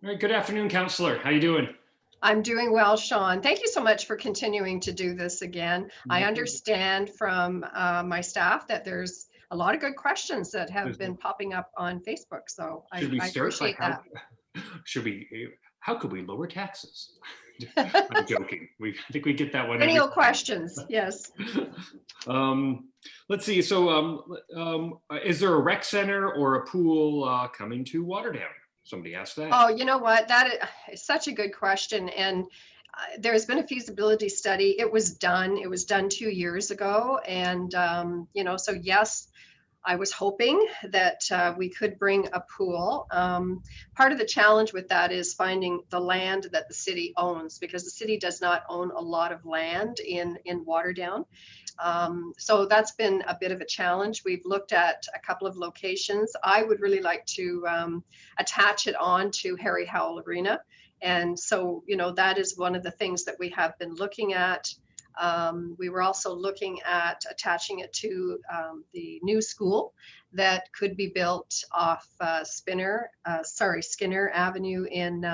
All right, good afternoon, Councillor. How you doing? I'm doing well, Sean. Thank you so much for continuing to do this again. I understand from my staff that there's a lot of good questions that have been popping up on Facebook, so I appreciate that. How could we lower taxes? I'm joking. I think we get that one. Perennial questions, yes. Let's see. So, is there a rec center or a pool coming to Waterdown? Somebody asked that. Oh, you know what? That is such a good question. And there's been a feasibility study. It was done 2 years ago. And, so yes, I was hoping that we could bring a pool. Part of the challenge with that is finding the land that the city owns, because the city does not own a lot of land in Waterdown. So that's been a bit of a challenge. We've looked at a couple of locations. I would really like to attach it on to Harry Howell Arena. And so, that is one of the things that we have been looking at. We were also looking at attaching it to the new school that could be built off Skinner Avenue in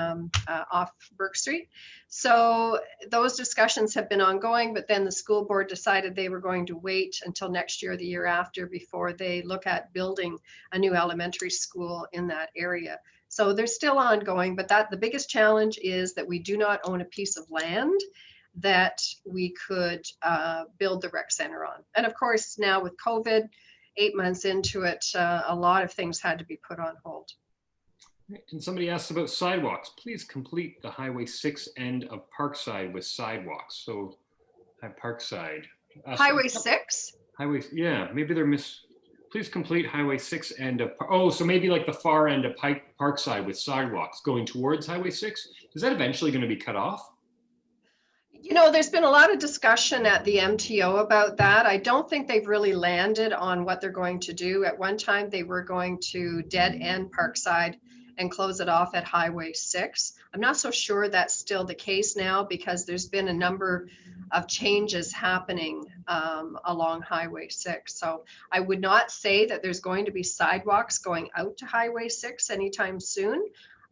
off Burke Street. So those discussions have been ongoing, but then the school board decided they were going to wait until next year or the year after before they look at building a new elementary school in that area. So they're still ongoing, but the biggest challenge is that we do not own a piece of land that we could build the rec center on. And of course, now with COVID, 8 months into it, a lot of things had to be put on hold. And somebody asked about sidewalks. Please complete the Highway 6 end of Parkside with sidewalks. So Parkside. Highway 6? Highway, yeah, maybe they're Please complete Highway 6 end of, so maybe like the far end of Parkside with sidewalks going towards Highway 6. Is that eventually going to be cut off? There's been a lot of discussion at the MTO about that. I don't think they've really landed on what they're going to do. At one time, they were going to dead end Parkside and close it off at Highway 6. I'm not so sure that's still the case now, because there's been a number of changes happening along Highway 6. So I would not say that there's going to be sidewalks going out to Highway 6 anytime soon.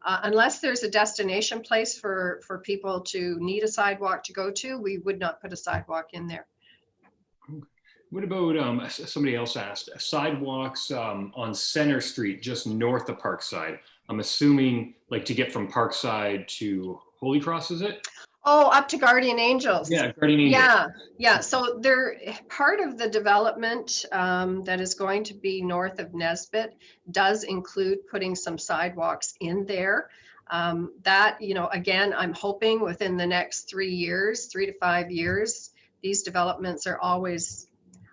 Unless there's a destination place for people to need a sidewalk to go to, we would not put a sidewalk in there. What about, somebody else asked, sidewalks on Center Street, just north of Parkside? I'm assuming like to get from Parkside to Holy Cross, is it? Oh, up to Guardian Angels. Yeah, Guardian Angels. Yeah. So they're part of the development that is going to be north of Nesbitt does include putting some sidewalks in there. That, again, I'm hoping within the next 3 to 5 years, these developments are always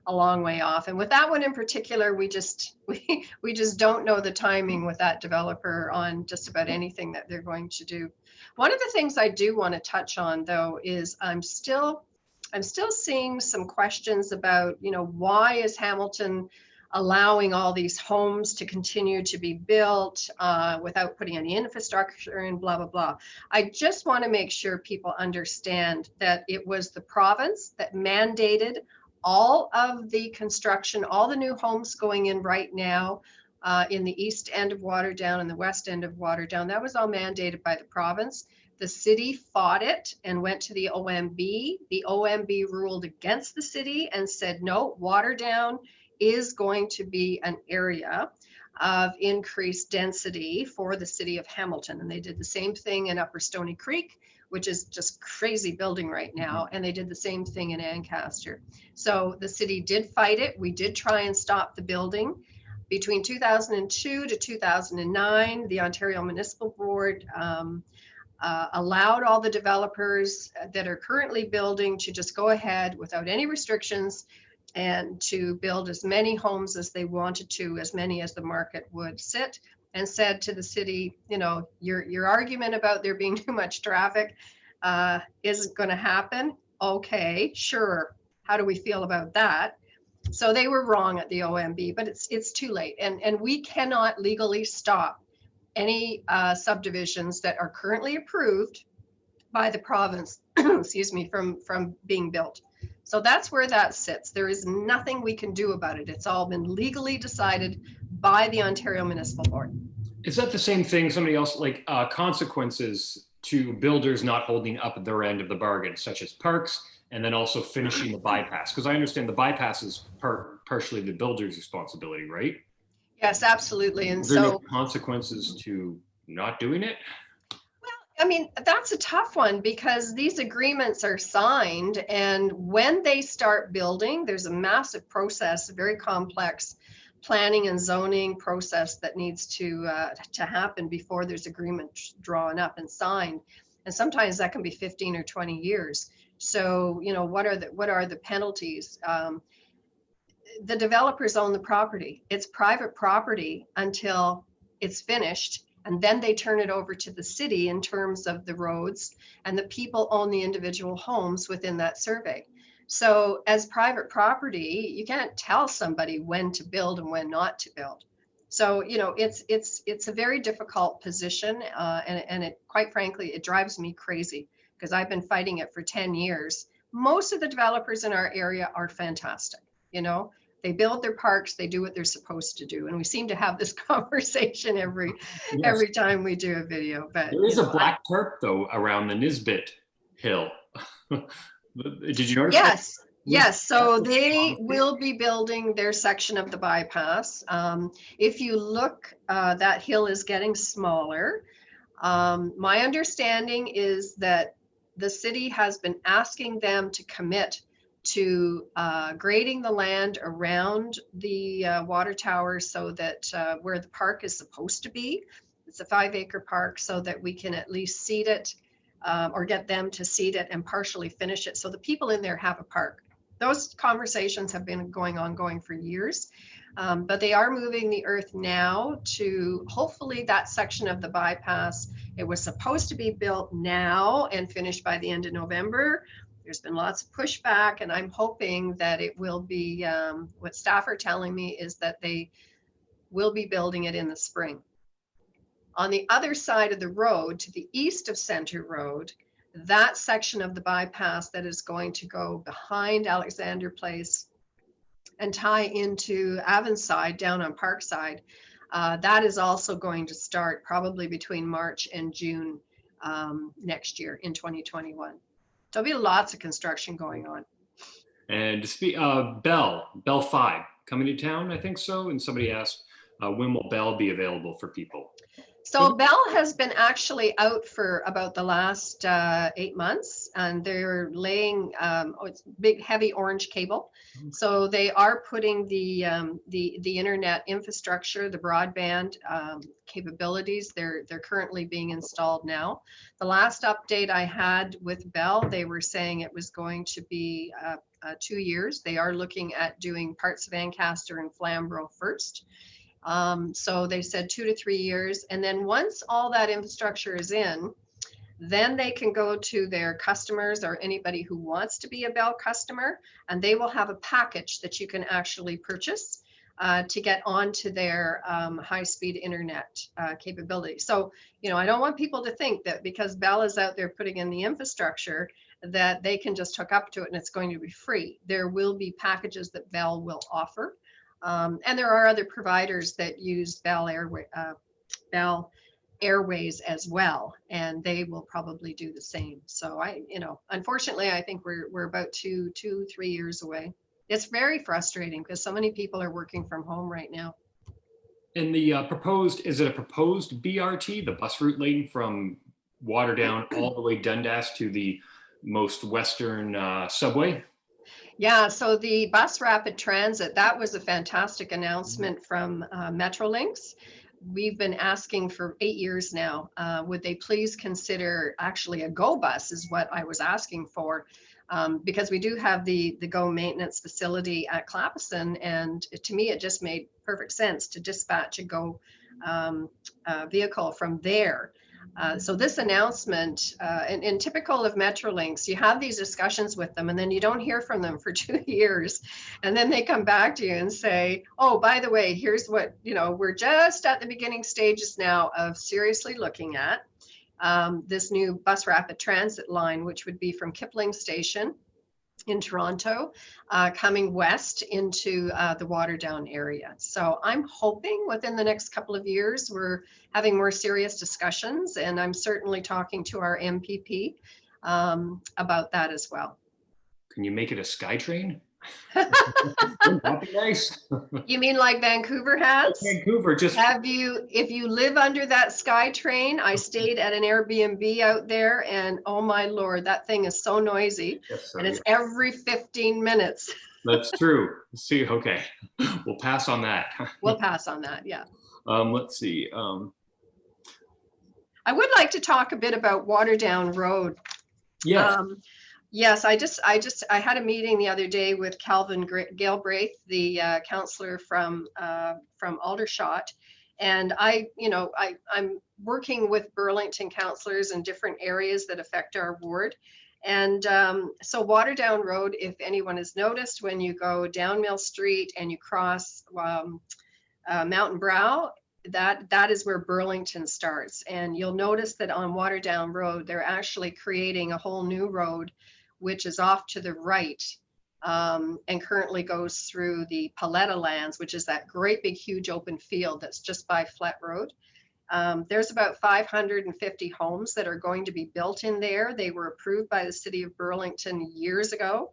a long way off. And with that one in particular, we just don't know the timing with that developer on just about anything that they're going to do. One of the things I do want to touch on, though, is I'm still seeing some questions about, why is Hamilton allowing all these homes to continue to be built without putting any infrastructure in, blah, blah, blah. I just want to make sure people understand that it was the province that mandated all of the construction, all the new homes going in right now in the east end of Waterdown and the west end of Waterdown. That was all mandated by the province. The city fought it and went to the OMB. The OMB ruled against the city and said, no, Waterdown is going to be an area of increased density for the city of Hamilton. And they did the same thing in Upper Stony Creek, which is just crazy building right now. And they did the same thing in Ancaster. So the city did fight it. We did try and stop the building. Between 2002 to 2009, the Ontario Municipal Board allowed all the developers that are currently building to just go ahead without any restrictions and to build as many homes as they wanted to, as many as the market would sit, and said to the city, your argument about there being too much traffic isn't going to happen. Okay, sure. How do we feel about that? So they were wrong at the OMB, but it's too late. And we cannot legally stop any subdivisions that are currently approved by the province, excuse me, from being built. So that's where that sits. There is nothing we can do about it. It's all been legally decided by the Ontario Municipal Board. Is that the same thing? Somebody else, like consequences to builders not holding up their end of the bargain, such as parks, and then also finishing the bypass? Because I understand the bypass is partially the builder's responsibility, right? Yes, absolutely. And Is there no so, consequences to not doing it? I mean, that's a tough one because these agreements are signed, and when they start building, there's a massive process, a very complex planning and zoning process that needs to happen before there's agreement drawn up and signed. And sometimes that can be 15 or 20 years. So, what are the penalties? The developers own the property. It's private property until it's finished. And then they turn it over to the city in terms of the roads, and the people own the individual homes within that survey. So as private property, you can't tell somebody when to build and when not to build. So, it's a very difficult position. And it, quite frankly, it drives me crazy because I've been fighting it for 10 years. Most of the developers in our area are fantastic. You know, they build their parks, they do what they're supposed to do. And we seem to have this conversation Yes. every time we do a video. But There is a black tarp though around the Nisbet Hill. Did you notice that? yes, yes. So they will be building their section of the bypass. If you look, that hill is getting smaller. My understanding is that the city has been asking them to commit to grading the land around the water tower so that where the park is supposed to be, it's a 5-acre park, so that we can at least seed it, or get them to seed it and partially finish it so the people in there have a park. Those conversations have been going for years. But they are moving the earth now to hopefully that section of the bypass. It was supposed to be built now and finished by the end of November. There's been lots of pushback, and I'm hoping that it will be, what staff are telling me is that they will be building it in the spring. On the other side of the road, to the east of Center Road, that section of the bypass that is going to go behind Alexander Place and tie into Avonside down on Parkside, that is also going to start probably between March and June next year in 2021. There'll be lots of construction going on. And to speak, Bell 5 coming to town, I think so. And somebody asked, when will Bell be available for people? So Bell has been actually out for about the last 8 months, and they're laying it's big, heavy orange cable. So they are putting the internet infrastructure, the broadband capabilities. They're currently being installed now. The last update I had with Bell, they were saying it was going to be 2 years. They are looking at doing parts of Ancaster and Flamborough first. So they said 2 to 3 years. And then once all that infrastructure is in, then they can go to their customers or anybody who wants to be a Bell customer, and they will have a package that you can actually purchase to get onto their high-speed internet capability. So, I don't want people to think that because Bell is out there putting in the infrastructure that they can just hook up to it and it's going to be free. There will be packages that Bell will offer. And there are other providers that use Bell Airways as well, and they will probably do the same. So unfortunately, I think we're about 2-3 years away. It's very frustrating because so many people are working from home right now. And the is it a proposed BRT, the bus route lane from Waterdown all the way Dundas to the most western subway? Yeah, so the bus rapid transit, that was a fantastic announcement from Metrolinx. We've been asking for 8 years now, would they please consider actually a GO bus is what I was asking for, because we do have the GO maintenance facility at Clapison, and to me it just made perfect sense to dispatch a GO vehicle from there. So this announcement, and typical of Metrolinx, you have these discussions with them and then you don't hear from them for 2 years. And then they come back to you and say, oh, by the way, here's what, we're just at the beginning stages now of seriously looking at this new bus rapid transit line, which would be from Kipling Station in Toronto, coming west into the Waterdown area. So I'm hoping within the next couple of years, we're having more serious discussions, and I'm certainly talking to our MPP about that as well. Can you make it a SkyTrain? Wouldn't that be nice? You mean like Vancouver has? Vancouver, just If you live under that SkyTrain, I stayed at an Airbnb out there, and oh my Lord, that thing is so noisy, yes, sir, and it's yeah. every 15 minutes. That's true. See, okay, we'll pass on that. We'll pass on that, yeah. Let's see. I would like to talk a bit about Waterdown Road. Yes. Yes, I had a meeting the other day with Calvin Galbraith, the councillor from Aldershot, and I'm working with Burlington councillors in different areas that affect our ward. And so Waterdown Road, if anyone has noticed, when you go down Mill Street and you cross Mountain Brow, that is where Burlington starts. And you'll notice that on Waterdown Road, they're actually creating a whole new road, which is off to the right, and currently goes through the Paletta lands, which is that great big huge open field that's just by Flet Road. There's about 550 homes that are going to be built in there. They were approved by the city of Burlington years ago.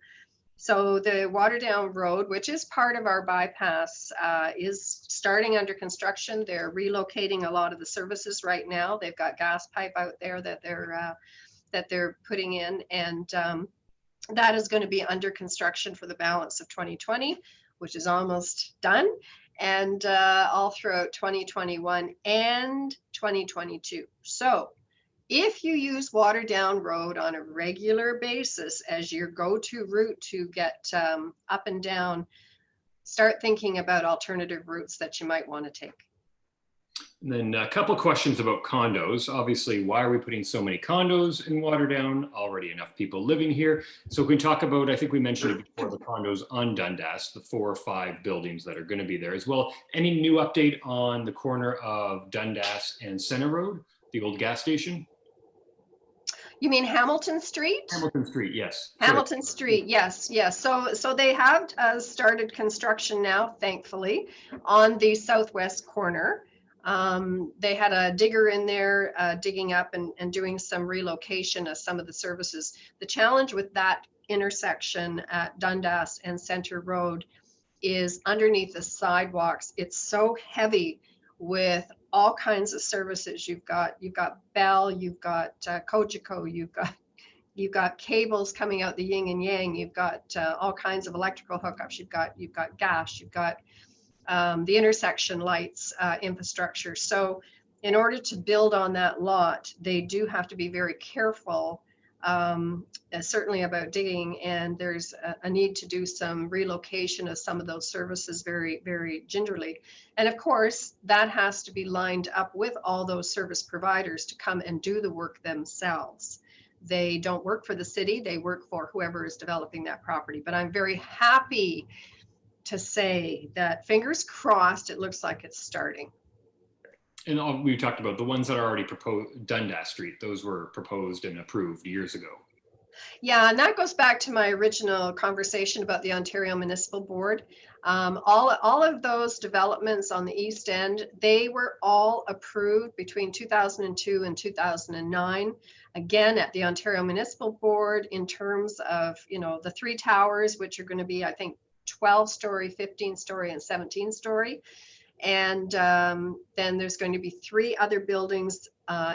So the Waterdown Road, which is part of our bypass, is starting under construction. They're relocating a lot of the services right now. They've got gas pipe out there that they're putting in, and that is going to be under construction for the balance of 2020, which is almost done, and all throughout 2021 and 2022. So if you use Waterdown Road on a regular basis as your go-to route to get up and down, start thinking about alternative routes that you might want to take. And then a couple of questions about condos. Obviously, why are we putting so many condos in Waterdown? Already enough people living here. So we can talk about, I think we mentioned it before, the condos on Dundas, the 4 or 5 buildings that are going to be there as well. Any new update on the corner of Dundas and Center Road, the old gas station? You mean Hamilton Street? Hamilton Street, yes. Hamilton Street, yes. So they have started construction now, thankfully, on the southwest corner. They had a digger in there digging up and doing some relocation of some of the services. The challenge with that intersection at Dundas and Center Road is underneath the sidewalks. It's so heavy with all kinds of services. You've got Bell, you've got Cogeco, you've got cables coming out the yin and yang. You've got all kinds of electrical hookups. You've got gas. You've got the intersection lights infrastructure. So in order to build on that lot, they do have to be very careful, certainly about digging, and there's a need to do some relocation of some of those services very, very gingerly. And of course, that has to be lined up with all those service providers to come and do the work themselves. They don't work for the city, they work for whoever is developing that property. But I'm very happy to say that, fingers crossed, it looks like it's starting. And we talked about the ones that are already proposed, Dundas Street, those were proposed and approved years ago. Yeah, and that goes back to my original conversation about the Ontario Municipal Board. All of those developments on the East End, they were all approved between 2002 and 2009. Again, at the Ontario Municipal Board, in terms of, the 3 towers, which are going to be, I think, 12-story, 15-story, and 17-story. And then there's going to be 3 other buildings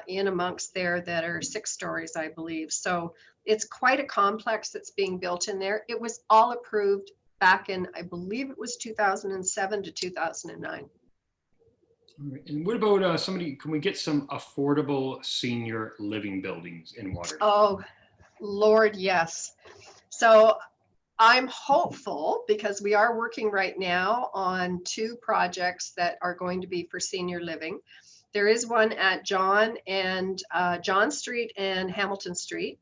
in amongst there that are 6 stories, I believe. So it's quite a complex that's being built in there. It was all approved back in, I believe it was 2007 to 2009. And what about can we get some affordable senior living buildings in Waterdown? Oh, Lord, yes. So I'm hopeful, because we are working right now on 2 projects that are going to be for senior living. There is one at John Street and Hamilton Street,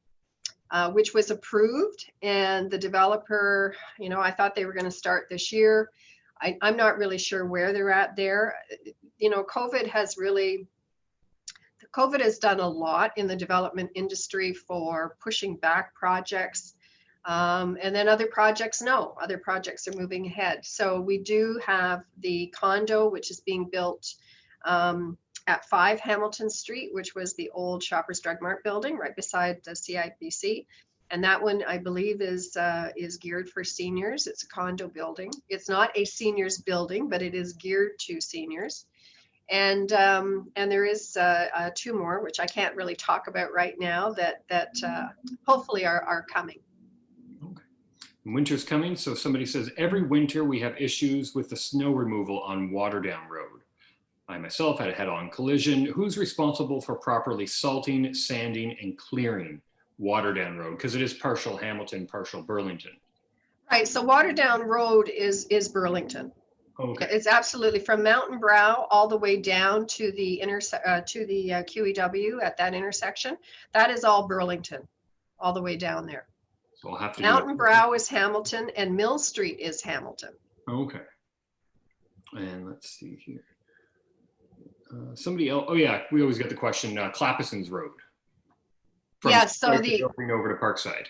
which was approved, and the developer, I thought they were going to start this year. I'm not really sure where they're at there. COVID has done a lot in the development industry for pushing back projects. And then other projects, no, other projects are moving ahead. So we do have the condo, which is being built at 5 Hamilton Street, which was the old Shoppers Drug Mart building right beside the CIBC. And that one, I believe, is geared for seniors. It's a condo building. It's not a seniors building, but it is geared to seniors. And there is 2 more, which I can't really talk about right now, that hopefully are coming. Winter's coming, so somebody says, every winter we have issues with the snow removal on Waterdown Road. I myself had a head-on collision. Who's responsible for properly salting, sanding, and clearing Waterdown Road? Because it is partial Hamilton, partial Burlington. Right, so Waterdown Road is Burlington. Okay. It's absolutely from Mountain Brow all the way down to the QEW at that intersection. That is all Burlington, all the way down there. So I'll have to Mountain Brow is Hamilton and Mill Street is Hamilton. Okay. And let's see here. Somebody else, oh yeah, we always get the question, Clapperson's Road. Yes, so going over to Parkside.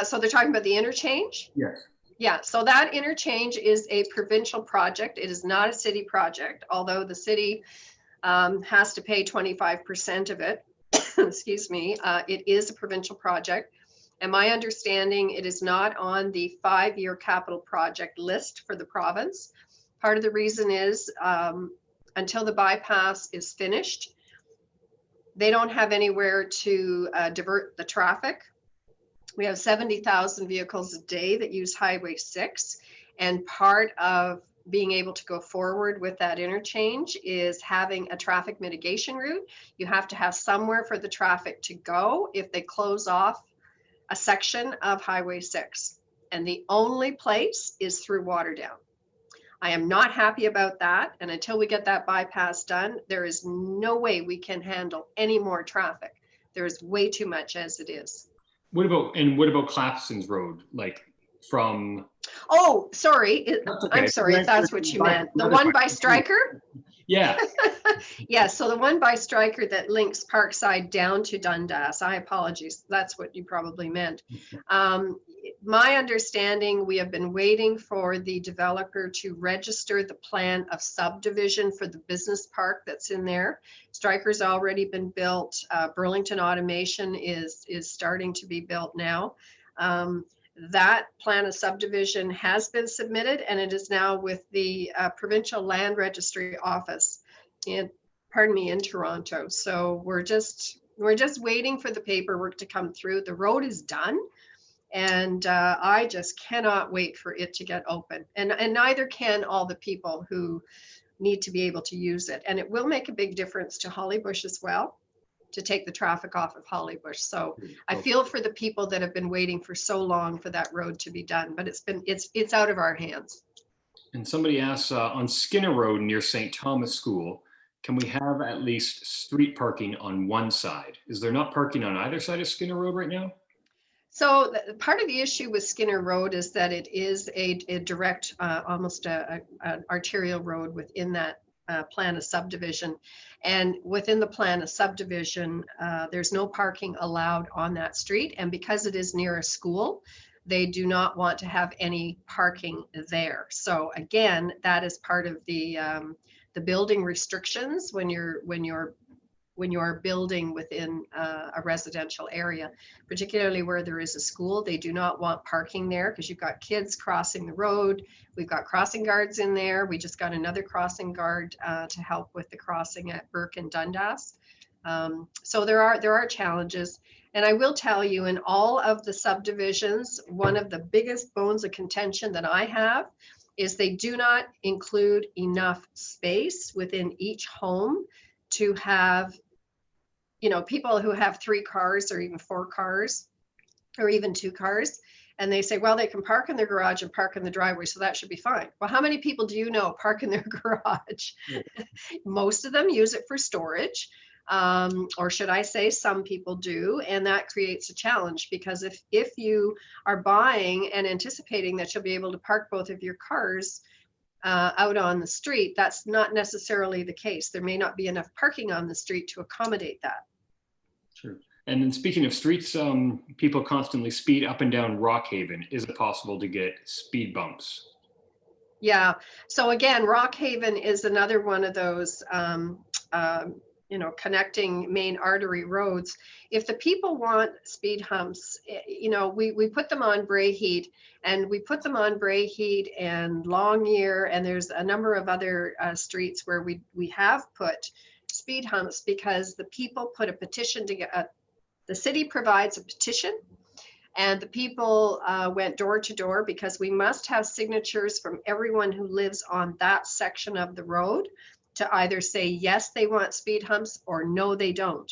So they're talking about the interchange? Yes. Yeah, so that interchange is a provincial project. It is not a city project, although the city has to pay 25% of it. Excuse me. It is a provincial project. And my understanding, it is not on the 5-year capital project list for the province. Part of the reason is until the bypass is finished, they don't have anywhere to divert the traffic. We have 70,000 vehicles a day that use Highway 6. And part of being able to go forward with that interchange is having a traffic mitigation route. You have to have somewhere for the traffic to go if they close off a section of Highway 6. And the only place is through Waterdown. I am not happy about that. And until we get that bypass done, there is no way we can handle any more traffic. There is way too much as it is. What about Clapperson's Road? Like from... Oh, sorry. Okay. I'm sorry if that's what you meant. The one by Stryker? Yeah. Yeah, so the one by Stryker that links Parkside down to Dundas. I apologize. That's what you probably meant. My understanding, we have been waiting for the developer to register the plan of subdivision for the business park that's in there. Stryker's already been built. Burlington Automation is starting to be built now. That plan of subdivision has been submitted and it is now with the Provincial Land Registry Office in Toronto. So we're just waiting for the paperwork to come through. The road is done and I just cannot wait for it to get open. And neither can all the people who need to be able to use it. And it will make a big difference to Hollybush as well, to take the traffic off of Hollybush. So I feel for the people that have been waiting for so long for that road to be done, but it's out of our hands. And somebody asks, on Skinner Road near St. Thomas School, can we have at least street parking on one side? Is there not parking on either side of Skinner Road right now? So part of the issue with Skinner Road is that it is a direct, almost an arterial road within that plan of subdivision. And within the plan of subdivision, there's no parking allowed on that street. And because it is near a school, they do not want to have any parking there. So again, that is part of the building restrictions when you're building within a residential area, particularly where there is a school. They do not want parking there because you've got kids crossing the road. We've got crossing guards in there. We just got another crossing guard to help with the crossing at Burke and Dundas. So there are challenges. And I will tell you, in all of the subdivisions, one of the biggest bones of contention that I have is they do not include enough space within each home to have, people who have 3 cars or even 4 cars or even 2 cars. And they say, well, they can park in their garage and park in the driveway, so that should be fine. Well, how many people do you know park in their garage? Yeah. Most of them use it for storage. Or should I say some people do, and that creates a challenge because if you are buying and anticipating that you'll be able to park both of your cars out on the street, that's not necessarily the case. There may not be enough parking on the street to accommodate that. Sure. And then speaking of streets, people constantly speed up and down Rockhaven. Is it possible to get speed bumps? Yeah. So again, Rockhaven is another one of those, connecting main artery roads. If the people want speed humps, we put them on Brayheat, and we put them on Brayheat and Longyear, and there's a number of other streets where we have put speed humps because the people put a petition to get. The city provides a petition, and the people went door to door because we must have signatures from everyone who lives on that section of the road to either say yes, they want speed humps, or no, they don't.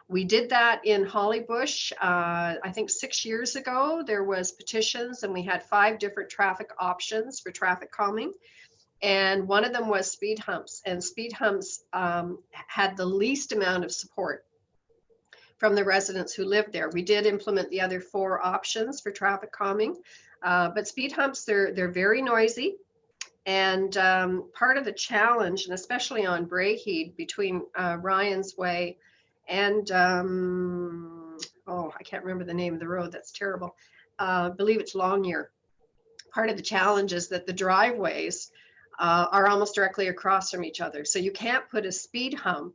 We did that in Hollybush. I think 6 years ago, there was petitions, and we had 5 different traffic options for traffic calming. And one of them was speed humps, and speed humps had the least amount of support from the residents who lived there. We did implement the other 4 options for traffic calming, but speed humps, they're very noisy. And part of the challenge, and especially on Brayheat between Ryan's Way and, I can't remember the name of the road, that's terrible. I believe it's Longyear. Part of the challenge is that the driveways are almost directly across from each other. So you can't put a speed hump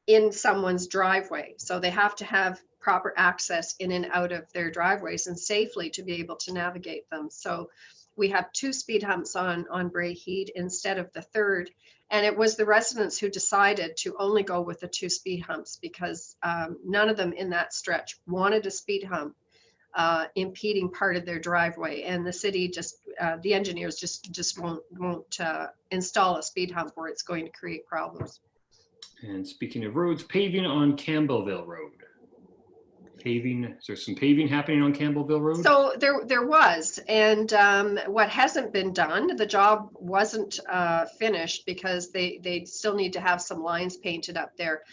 in someone's driveway. So they have to have proper access in and out of their driveways and safely to be able to navigate them. So we have 2 speed humps on Brayheat instead of the 3rd. And it was the residents who decided to only go with the 2 speed humps because none of them in that stretch wanted a speed hump impeding part of their driveway. And the city the engineers just won't install a speed hump where it's going to create problems. And speaking of roads, paving on Campbellville Road. Is there some paving happening on Campbellville Road? So there was, and what hasn't been done, the job wasn't finished because they still need to have some lines painted up there.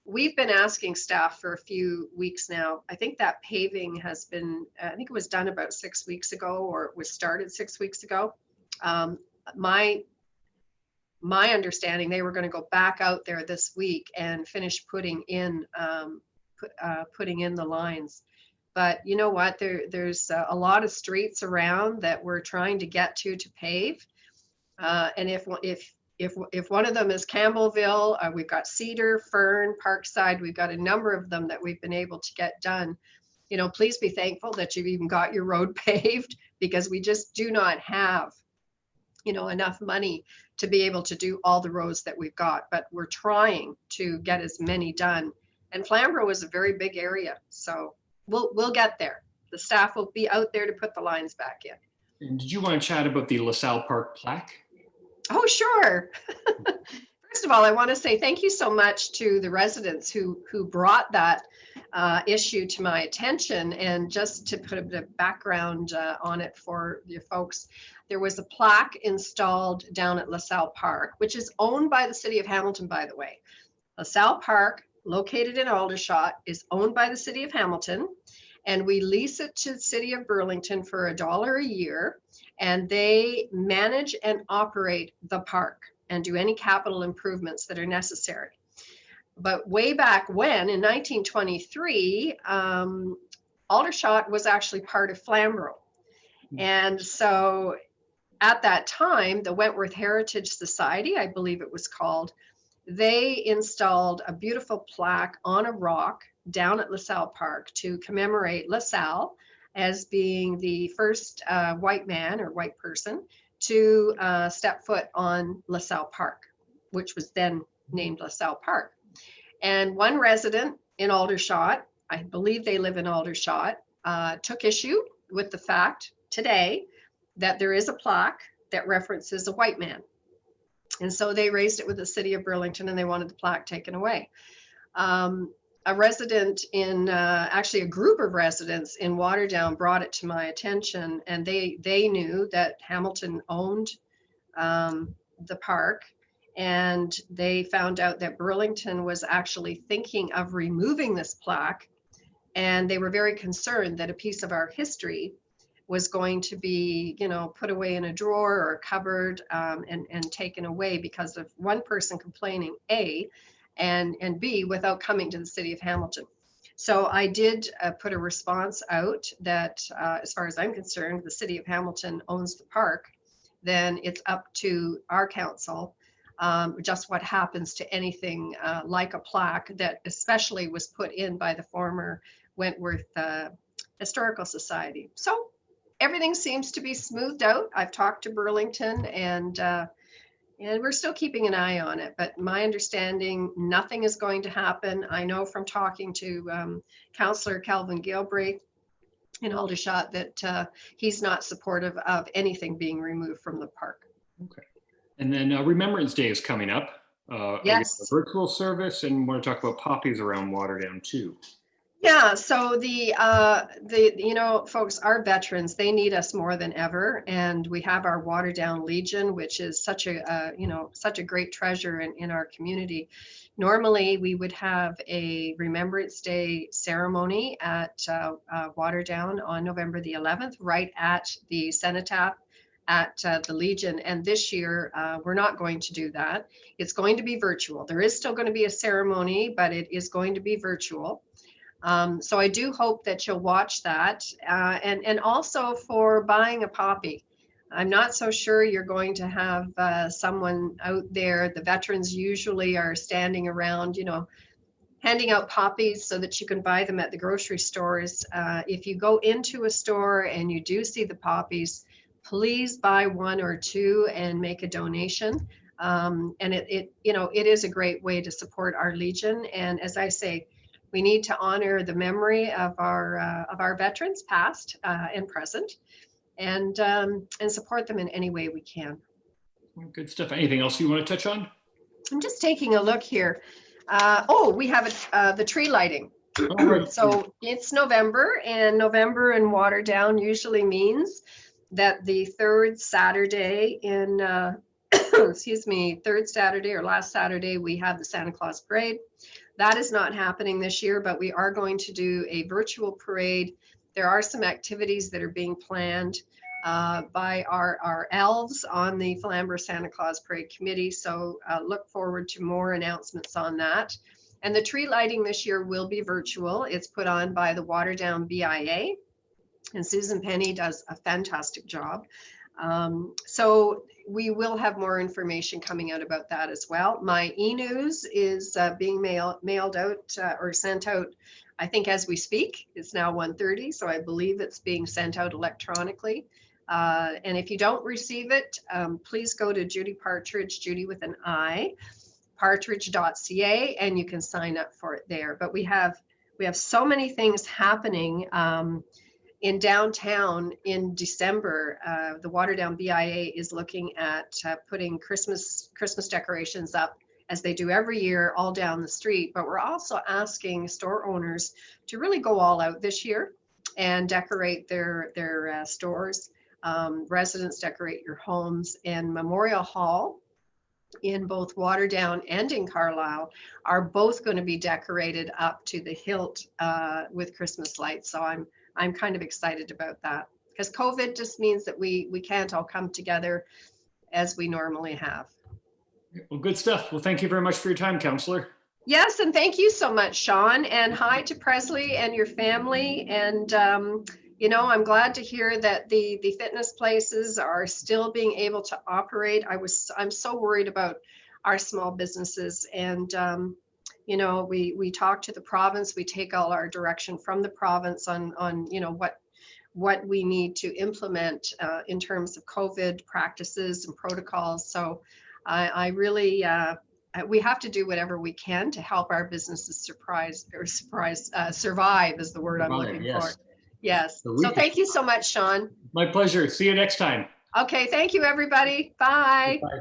We've been asking staff for a few weeks now. I think that paving has been, I think it was done about 6 weeks ago, or it was started 6 weeks ago. My understanding, they were going to go back out there this week and finish putting in the lines. But you know what? There's a lot of streets around that we're trying to get to pave. And if one of them is Campbellville, we've got Cedar, Fern, Parkside. We've got a number of them that we've been able to get done. Please be thankful that you've even got your road paved, because we just do not have enough money to be able to do all the roads that we've got, but we're trying to get as many done. And Flamborough is a very big area, so we'll get there. The staff will be out there to put the lines back in. And did you want to chat about the LaSalle Park plaque? Oh, sure. First of all, I want to say thank you so much to the residents who brought that issue to my attention. And just to put a bit of background on it for you folks, there was a plaque installed down at LaSalle Park, which is owned by the city of Hamilton, by the way. LaSalle Park, located in Aldershot, is owned by the city of Hamilton, and we lease it to the city of Burlington for $1 a year, and they manage and operate the park and do any capital improvements that are necessary. But way back when, in 1923, Aldershot was actually part of Flamborough. And so at that time, the Wentworth Heritage Society, I believe it was called, they installed a beautiful plaque on a rock down at LaSalle Park to commemorate LaSalle as being the first white man or white person to step foot on LaSalle Park, which was then named LaSalle Park. And one resident in Aldershot, I believe they live in Aldershot, took issue with the fact today that there is a plaque that references a white man. And so they raised it with the city of Burlington, and they wanted the plaque taken away. A resident actually a group of residents in Waterdown brought it to my attention, and they knew that Hamilton owned the park, and they found out that Burlington was actually thinking of removing this plaque, and they were very concerned that a piece of our history was going to be, put away in a drawer or a cupboard and taken away because of one person complaining, A, and B, without coming to the city of Hamilton. So I did put a response out that, as far as I'm concerned, the city of Hamilton owns the park. Then it's up to our council, just what happens to anything like a plaque that especially was put in by the former Wentworth Historical Society. So everything seems to be smoothed out. I've talked to Burlington, and we're still keeping an eye on it. But my understanding, nothing is going to happen. I know from talking to Councillor Calvin Galbraith in Aldershot that he's not supportive of anything being removed from the park. Okay. And then Remembrance Day is coming up. Yes. A virtual service, and want to talk about poppies around Waterdown too. Yeah, so the you know, folks, our veterans, they need us more than ever, and we have our Waterdown Legion, which is such a you know, such a great treasure in our community. Normally, we would have a Remembrance Day ceremony at Waterdown on November the 11th, right at the cenotaph at the Legion. And this year, we're not going to do that. It's going to be virtual. There is still going to be a ceremony, but it is going to be virtual. So I do hope that you'll watch that, and also for buying a poppy. I'm not so sure you're going to have someone out there. The veterans usually are standing around, you know, handing out poppies so that you can buy them at the grocery stores. If you go into a store and you do see the poppies, please buy one or two and make a donation. And it you know, it is a great way to support our Legion. And as I say, we need to honor the memory of our veterans, past and present, and support them in any way we can. Good stuff. Anything else you want to touch on? I'm just taking a look here. Oh, we have the tree lighting. Oh, right. So it's November, and November in Waterdown usually means that the third Saturday in excuse me, third Saturday or last Saturday, we have the Santa Claus Parade. That is not happening this year, but we are going to do a virtual parade. There are some activities that are being planned by our elves on the Flamborough Santa Claus Parade Committee. So look forward to more announcements on that. And the tree lighting this year will be virtual. It's put on by the Waterdown BIA, and Susan Penny does a fantastic job. So we will have more information coming out about that as well. My e-news is being mailed out or sent out, I think, as we speak. It's now 1:30, so I believe it's being sent out electronically. And if you don't receive it, please go to Judi Partridge, Judi with an I, partridge.ca, and you can sign up for it there. But we have so many things happening in downtown in December. The Waterdown BIA is looking at putting Christmas decorations up, as they do every year, all down the street. But we're also asking store owners to really go all out this year and decorate their stores. Residents, decorate your homes. And Memorial Hall in both Waterdown and in Carlisle are both going to be decorated up to the hilt with Christmas lights. So I'm kind of excited about that, because COVID just means that we can't all come together as we normally have. Well, good stuff. Well, thank you very much for your time, Councillor. Yes, and thank you so much, Sean, and hi to Presley and your family. And you know, I'm glad to hear that the fitness places are still being able to operate. I'm so worried about our small businesses, and you know, we talk to the province, we take all our direction from the province on you know, what we need to implement in terms of COVID practices and protocols. So I really, we have to do whatever we can to help our businesses survive is the word I'm looking for. Yes. So thank you so much, Sean. My pleasure. See you next time. Okay. Thank you, everybody. Bye. Bye.